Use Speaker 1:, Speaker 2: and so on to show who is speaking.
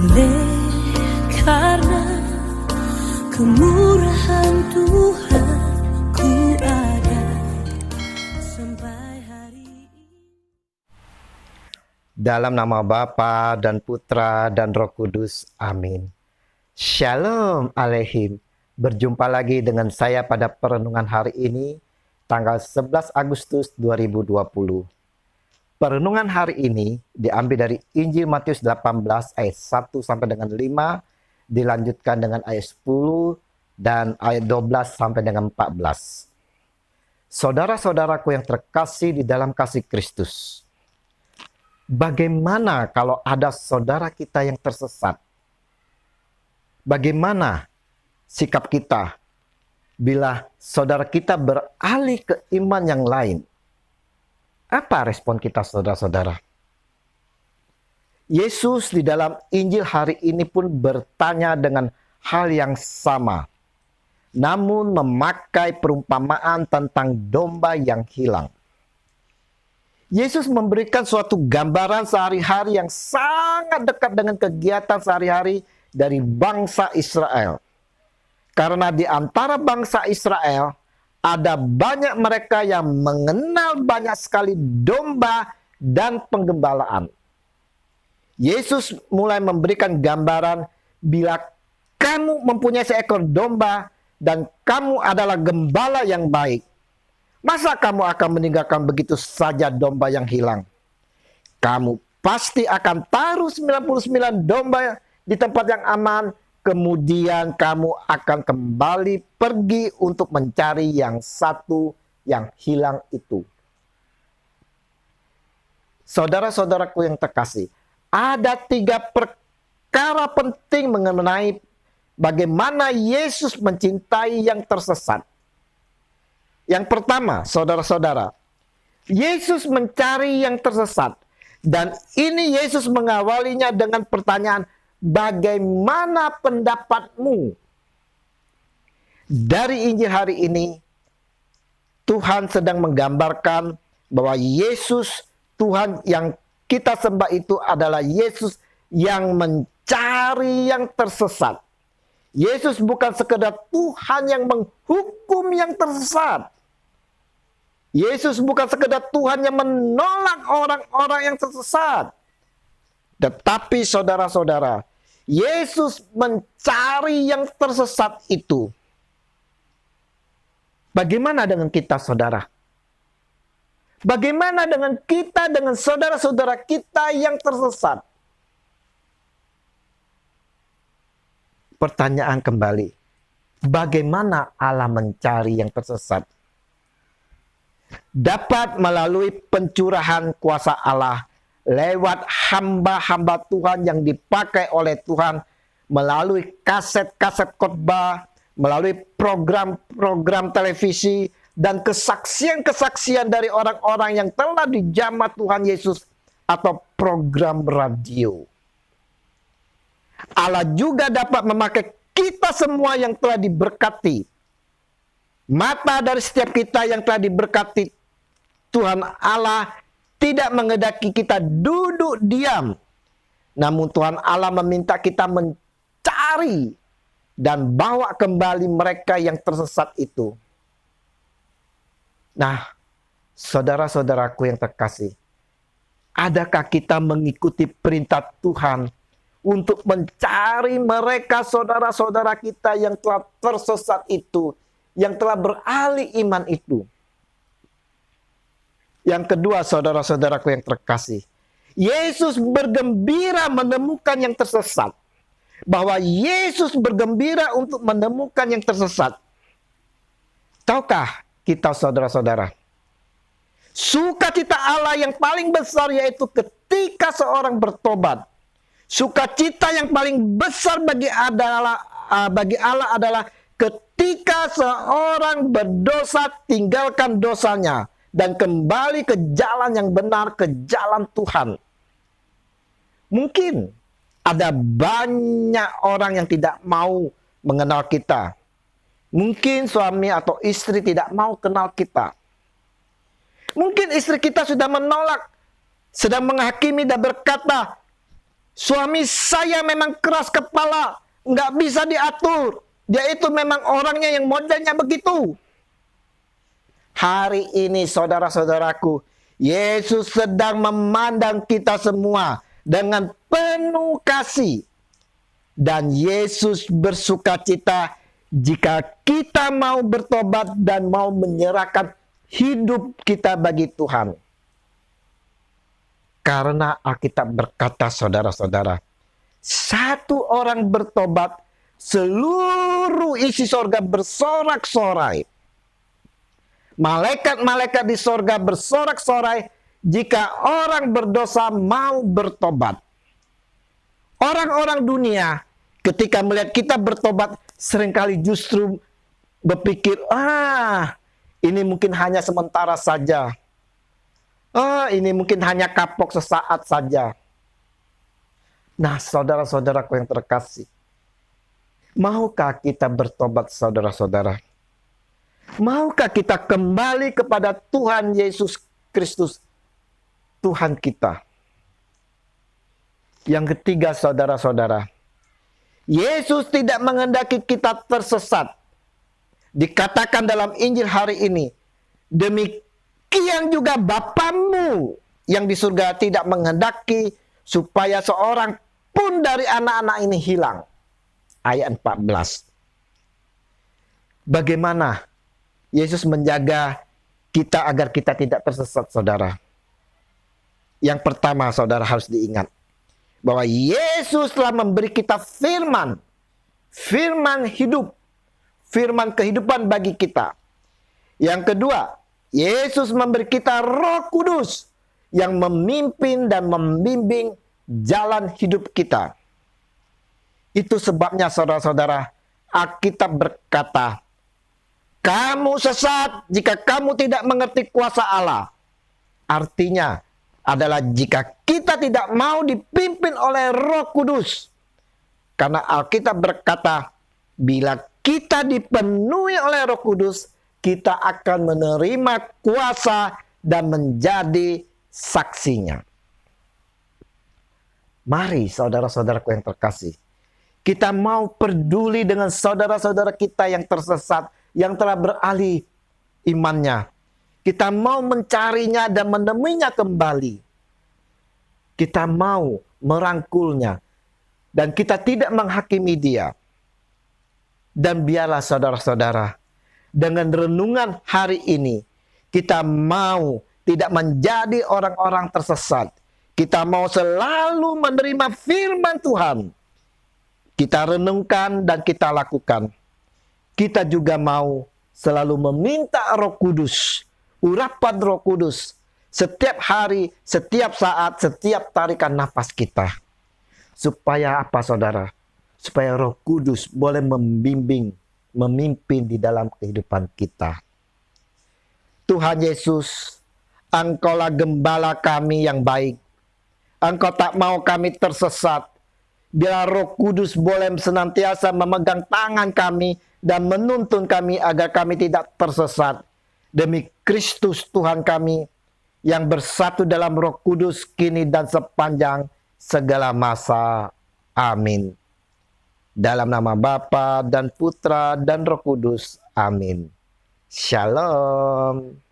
Speaker 1: Oleh karena kemurahan Tuhan, ku ada sampai hari ini.
Speaker 2: Dalam nama Bapa dan Putra dan Roh Kudus. Amin. Shalom Aleihim. Berjumpa lagi dengan saya pada perenungan hari ini, tanggal 11 Agustus 2020. Perenungan hari ini diambil dari Injil Matius 18 ayat 1 sampai dengan 5, dilanjutkan dengan ayat 10 dan ayat 12 sampai dengan 14. Saudara-saudaraku yang terkasih di dalam kasih Kristus, bagaimana kalau ada saudara kita yang tersesat? Bagaimana sikap kita bila saudara kita beralih ke iman yang lain? Apa respon kita, saudara-saudara? Yesus di dalam Injil hari ini pun bertanya dengan hal yang sama, namun memakai perumpamaan tentang domba yang hilang. Yesus memberikan suatu gambaran sehari-hari yang sangat dekat dengan kegiatan sehari-hari dari bangsa Israel. Karena di antara bangsa Israel, ada banyak mereka yang mengenal banyak sekali domba dan penggembalaan. Yesus mulai memberikan gambaran, bila kamu mempunyai seekor domba dan kamu adalah gembala yang baik, masa kamu akan meninggalkan begitu saja domba yang hilang? Kamu pasti akan taruh 99 domba di tempat yang aman, kemudian kamu akan kembali pergi untuk mencari yang satu yang hilang itu. Saudara-saudaraku yang terkasih, ada 3 perkara penting mengenai bagaimana Yesus mencintai yang tersesat. Yang pertama, saudara-saudara, Yesus mencari yang tersesat. Dan ini Yesus mengawalinya dengan pertanyaan, bagaimana pendapatmu? Dari Injil hari ini, Tuhan sedang menggambarkan bahwa Yesus, Tuhan yang kita sembah itu adalah Yesus yang mencari yang tersesat. Yesus bukan sekedar Tuhan yang menghukum yang tersesat. Yesus bukan sekedar Tuhan yang menolak orang-orang yang tersesat. Tetapi saudara-saudara, Yesus mencari yang tersesat itu. Bagaimana dengan kita, saudara? Bagaimana dengan kita, dengan saudara-saudara kita yang tersesat? Pertanyaan kembali, bagaimana Allah mencari yang tersesat? Dapat melalui pencurahan kuasa Allah, lewat hamba-hamba Tuhan yang dipakai oleh Tuhan, melalui kaset-kaset khotbah, melalui program-program televisi, dan kesaksian-kesaksian dari orang-orang yang telah dijamah Tuhan Yesus, atau program radio. Allah juga dapat memakai kita semua yang telah diberkati. Mata dari setiap kita yang telah diberkati Tuhan Allah tidak menghendaki kita duduk diam. Namun Tuhan Allah meminta kita mencari dan bawa kembali mereka yang tersesat itu. Nah, saudara-saudaraku yang terkasih, adakah kita mengikuti perintah Tuhan untuk mencari mereka saudara-saudara kita yang telah tersesat itu, yang telah beralih iman itu? Yang kedua, saudara-saudaraku yang terkasih, Yesus bergembira menemukan yang tersesat. Bahwa Yesus bergembira untuk menemukan yang tersesat. Tahukah kita, saudara-saudara, sukacita Allah yang paling besar yaitu ketika seorang bertobat. Sukacita yang paling besar bagi Allah adalah ketika seorang berdosa tinggalkan dosanya dan kembali ke jalan yang benar, ke jalan Tuhan. Mungkin ada banyak orang yang tidak mau mengenal kita. Mungkin suami atau istri tidak mau kenal kita. Mungkin istri kita sudah menolak, sedang menghakimi dan berkata, Suami saya memang keras kepala, nggak bisa diatur. Dia itu memang orangnya yang modelnya begitu. Hari ini saudara-saudaraku, Yesus sedang memandang kita semua dengan penuh kasih. Dan Yesus bersukacita jika kita mau bertobat dan mau menyerahkan hidup kita bagi Tuhan. Karena Alkitab berkata, saudara-saudara, satu orang bertobat, seluruh isi sorga bersorak-sorai. Malaikat-malaikat di sorga bersorak-sorai jika orang berdosa mau bertobat. Orang-orang dunia ketika melihat kita bertobat seringkali justru berpikir, ini mungkin hanya sementara saja. Ini mungkin hanya kapok sesaat saja. Nah, saudara-saudaraku yang terkasih, maukah kita bertobat, saudara-saudara? Maukah kita kembali kepada Tuhan Yesus Kristus, Tuhan kita? Yang ketiga, saudara-saudara, Yesus tidak menghendaki kita tersesat. Dikatakan dalam Injil hari ini, demikian juga Bapamu yang di surga tidak menghendaki supaya seorang pun dari anak-anak ini hilang. Ayat 14. Bagaimana Yesus menjaga kita agar kita tidak tersesat, saudara? Yang pertama, saudara harus diingat bahwa Yesus telah memberi kita firman. Firman hidup. Firman kehidupan bagi kita. Yang kedua, Yesus memberi kita Roh Kudus yang memimpin dan membimbing jalan hidup kita. Itu sebabnya, saudara-saudara, Alkitab berkata, kamu sesat jika kamu tidak mengerti kuasa Allah. Artinya adalah jika kita tidak mau dipimpin oleh Roh Kudus. Karena Alkitab berkata, bila kita dipenuhi oleh Roh Kudus, kita akan menerima kuasa dan menjadi saksinya. Mari, saudara-saudaraku yang terkasih, kita mau peduli dengan saudara-saudara kita yang tersesat, yang telah beralih imannya. Kita mau mencarinya dan menemuinya kembali. Kita mau merangkulnya. Dan kita tidak menghakimi dia. Dan biarlah saudara-saudara, dengan renungan hari ini, kita mau tidak menjadi orang-orang tersesat. Kita mau selalu menerima firman Tuhan. Kita renungkan dan kita lakukan. Kita juga mau selalu meminta Roh Kudus, urapan Roh Kudus, setiap hari, setiap saat, setiap tarikan nafas kita. Supaya apa, saudara? Supaya Roh Kudus boleh membimbing, memimpin di dalam kehidupan kita. Tuhan Yesus, Engkaulah gembala kami yang baik. Engkau tak mau kami tersesat. Biar Roh Kudus boleh senantiasa memegang tangan kami dan menuntun kami agar kami tidak tersesat. Demi Kristus Tuhan kami yang bersatu dalam Roh Kudus kini dan sepanjang segala masa. Amin. Dalam nama Bapa dan Putra dan Roh Kudus. Amin. Shalom.